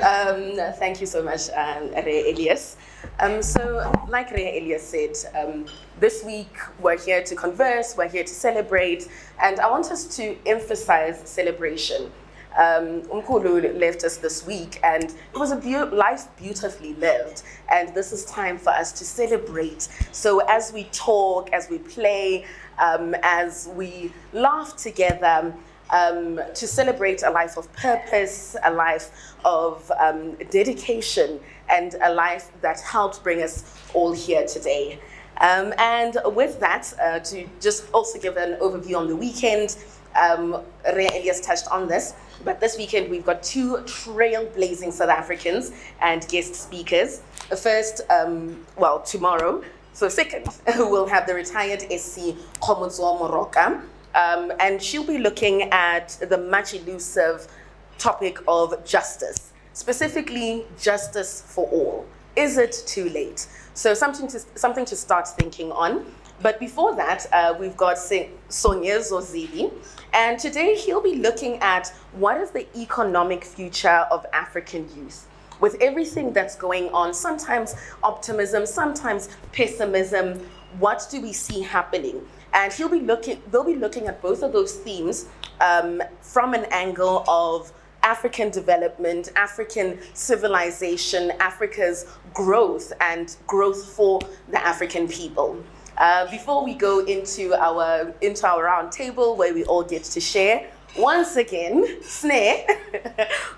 Thank you so much, Ray Elias. So, like Ray Elias said, this week we're here to converse, we're here to celebrate, and I want us to emphasize celebration. Umkhulu left us this week, and it was a life beautifully lived, and this is time for us to celebrate. So as we talk, as we play, as we laugh together, to celebrate a life of purpose, a life of dedication, and a life that helped bring us all here today. And with that, to just also give an overview on the weekend, Ray Elias touched on this, but this weekend we've got two trailblazing South Africans and guest speakers. First, tomorrow, so second, we'll have the retired SC Khomotswa Moroka, and she'll be looking at the much elusive topic of justice, specifically justice for all. Is it too late? So something to start thinking on. But before that, we've got Sonia Zozili, and today he'll be looking at what is the economic future of African youth. With everything that's going on, sometimes optimism, sometimes pessimism, what do we see happening? And they'll be looking at both of those themes from an angle of African development, African civilization, Africa's growth, and growth for the African people. Before we go into our round table where we all get to share, once again, Snare,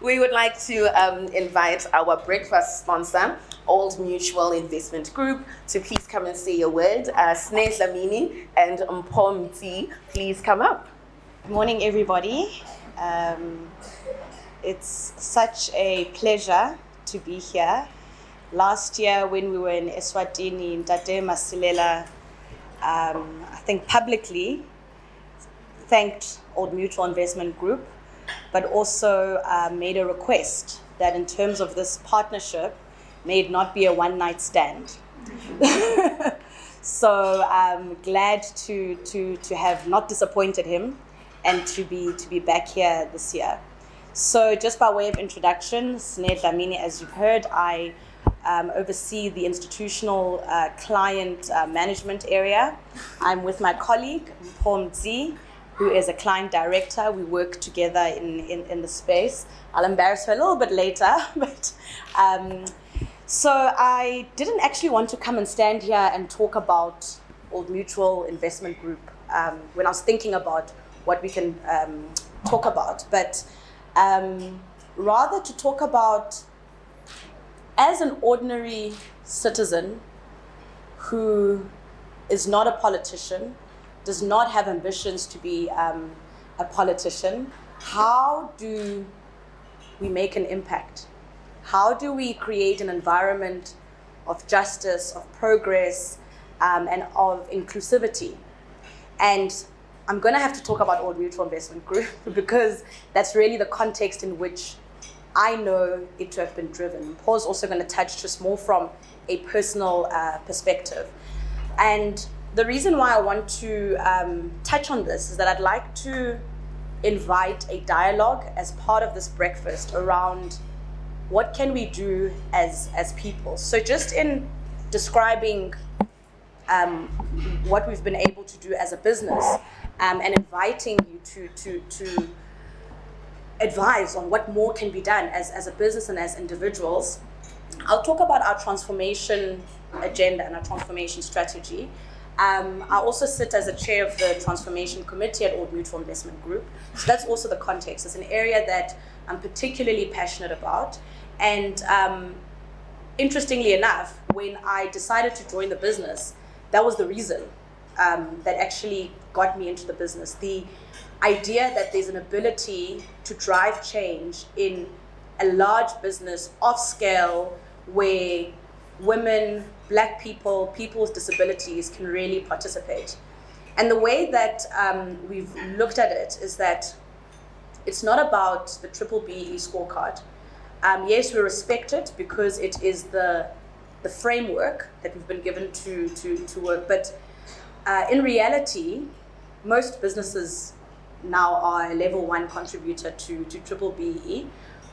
we would like to invite our breakfast sponsor, Old Mutual Investment Group, to please come and say a word. Snare Dlamini and Mpomti, please come up. Good morning, everybody. It's such a pleasure to be here. Last year when we were in Eswatini, Ntate Masilela, I think publicly thanked Old Mutual Investment Group, but also made a request that in terms of this partnership, may it not be a one-night stand. So I'm glad to have not disappointed him and to be back here this year. So just by way of introduction, Snare Dlamini, as you've heard, I oversee the institutional client management area. I'm with my colleague, Mpomti, who is a client director. We work together in the space. I'll embarrass her a little bit later, but so I didn't actually want to come and stand here and talk about Old Mutual Investment Group when I was thinking about what we can talk about, but rather to talk about, as an ordinary citizen who is not a politician, does not have ambitions to be a politician, how do we make an impact? How do we create an environment of justice, of progress, and of inclusivity? And I'm going to have to talk about Old Mutual Investment Group because that's really the context in which I know it to have been driven. Paul's also going to touch just more from a personal perspective. And the reason why I want to touch on this is that I'd like to invite a dialogue as part of this breakfast around what can we do as people. So just in describing what we've been able to do as a business, and inviting you to advise on what more can be done as a business and as individuals, I'll talk about our transformation agenda and our transformation strategy. I also sit as a chair of the transformation committee at Old Mutual Investment Group. So that's also the context. It's an area that I'm particularly passionate about. And interestingly enough, when I decided to join the business, that was the reason that actually got me into the business. The idea that there's an ability to drive change in a large business of scale where women, Black people, people with disabilities can really participate. And the way that we've looked at it is that it's not about the triple BE scorecard. Yes, we respect it because it is the framework that we've been given to work, but in reality, most businesses now are a level 1 contributor to triple BE.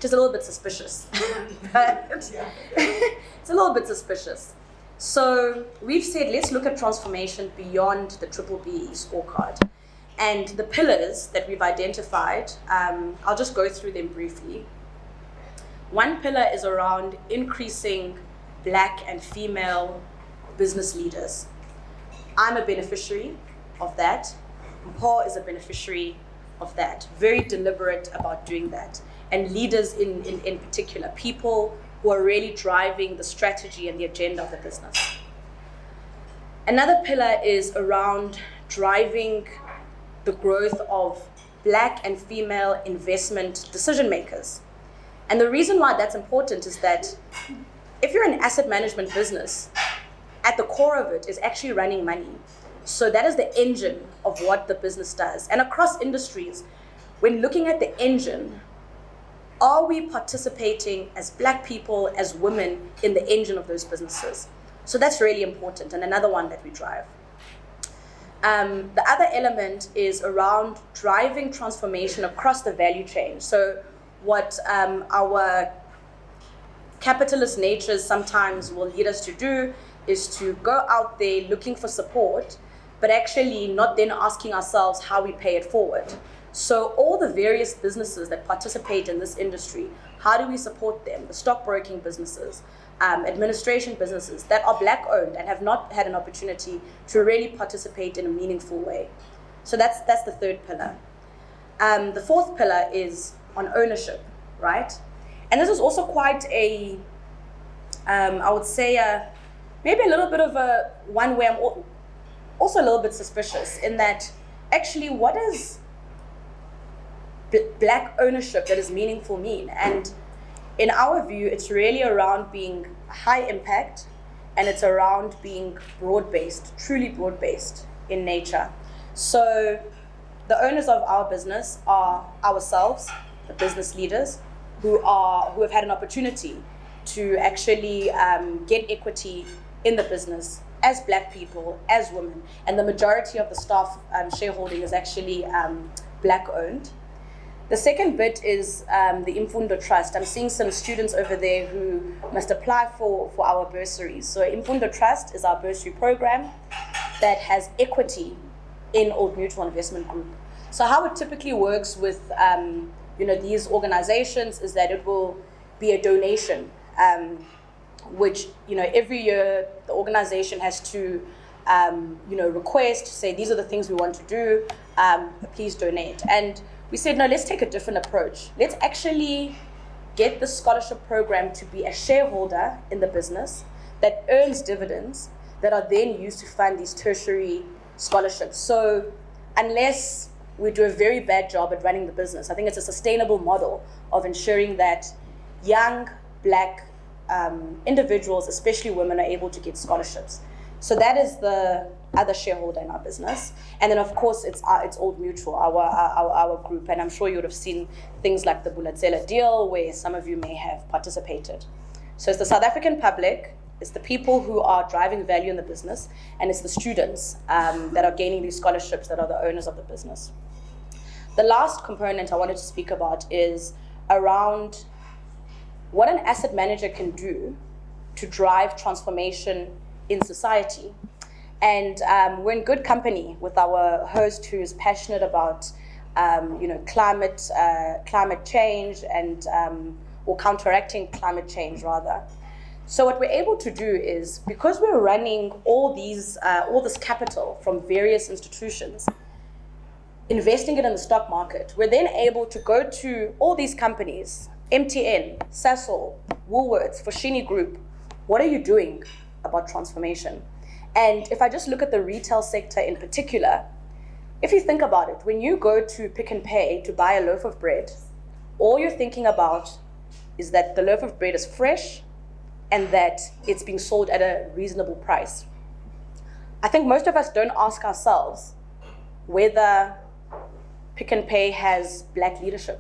which is a little bit suspicious. But it's a little bit suspicious. So we've said, let's look at transformation beyond the BBBE scorecard. And the pillars that we've identified, I'll just go through them briefly. One pillar is around increasing Black and female business leaders. I'm a beneficiary of that. Mpho is a beneficiary of that. Very deliberate about doing that. And leaders in particular, people who are really driving the strategy and the agenda of the business. Another pillar is around driving the growth of Black and female investment decision makers. And the reason why that's important is that if you're an asset management business, at the core of it is actually running money. So that is the engine of what the business does. And across industries, when looking at the engine, are we participating as Black people, as women, in the engine of those businesses? So that's really important, and another one that we drive. The other element is around driving transformation across the value chain. So what our capitalist natures sometimes will lead us to do is to go out there looking for support, but actually not then asking ourselves how we pay it forward. So all the various businesses that participate in this industry, how do we support them? The stockbroking businesses, administration businesses that are Black owned and have not had an opportunity to really participate in a meaningful way. So that's the third pillar. The fourth pillar is on ownership, right? And this is also quite a, I would say, maybe a little bit of a one where I'm also a little bit suspicious in that actually what does Black ownership that is meaningful mean? And in our view, it's really around being high impact, and it's around being broad-based, truly broad-based in nature. So the owners of our business are ourselves, the business leaders, who have had an opportunity to actually get equity in the business as Black people, as women, and the majority of the staff shareholding is actually Black owned. The second bit is the Imfundo Trust. I'm seeing some students over there who must apply for our bursaries. So Imfundo Trust is our bursary program that has equity in Old Mutual Investment Group. So how it typically works with these organizations is that it will be a donation, which every year the organization has to request, say these are the things we want to do, please donate. And we said, no, let's take a different approach. Let's actually get the scholarship program to be a shareholder in the business that earns dividends that are then used to fund these tertiary scholarships. So unless we do a very bad job at running the business, I think it's a sustainable model of ensuring that young Black individuals, especially women, are able to get scholarships. So that is the other shareholder in our business. And then of course it's Old Mutual, our group. And I'm sure you would have seen things like the Bulatsela deal where some of you may have participated. So it's the South African public, it's the people who are driving value in the business, and it's the students that are gaining these scholarships that are the owners of the business. The last component I wanted to speak about is around what an asset manager can do to drive transformation in society. And we're in good company with our host who is passionate about climate change and or counteracting climate change rather. So what we're able to do is, because we're running all this capital from various institutions, investing it in the stock market, we're then able to go to all these companies, MTN, Sasol, Woolworths, Foschini Group. What are you doing about transformation? And if I just look at the retail sector in particular, if you think about it, when you go to Pick n Pay to buy a loaf of bread, all you're thinking about is that the loaf of bread is fresh and that it's being sold at a reasonable price. I think most of us don't ask ourselves whether Pick n Pay has Black leadership,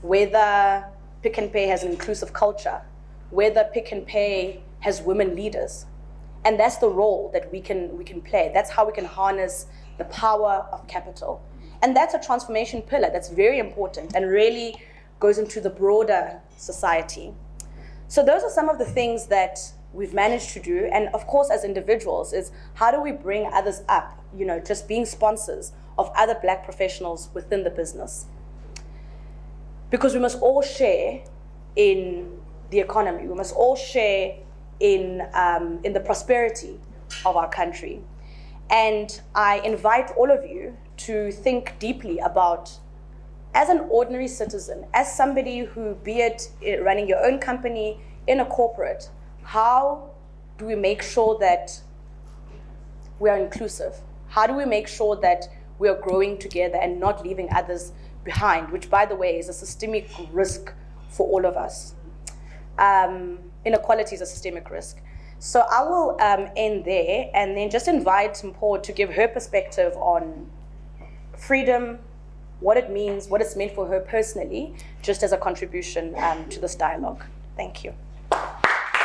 whether Pick n Pay has an inclusive culture, whether Pick n Pay has women leaders. And that's the role that we can play. That's how we can harness the power of capital. And that's a transformation pillar that's very important and really goes into the broader society. So those are some of the things that we've managed to do. And of course, as individuals, is how do we bring others up, just being sponsors of other Black professionals within the business. Because we must all share in the economy. We must all share in the prosperity of our country. And I invite all of you to think deeply about, as an ordinary citizen, as somebody who, be it running your own company, in a corporate, how do we make sure that we are inclusive? How do we make sure that we are growing together and not leaving others behind, which, by the way, is a systemic risk for all of us. Inequality is a systemic risk. So I will end there and then just invite Mpho to give her perspective on freedom, what it means, what it's meant for her personally, just as a contribution to this dialogue. Thank you.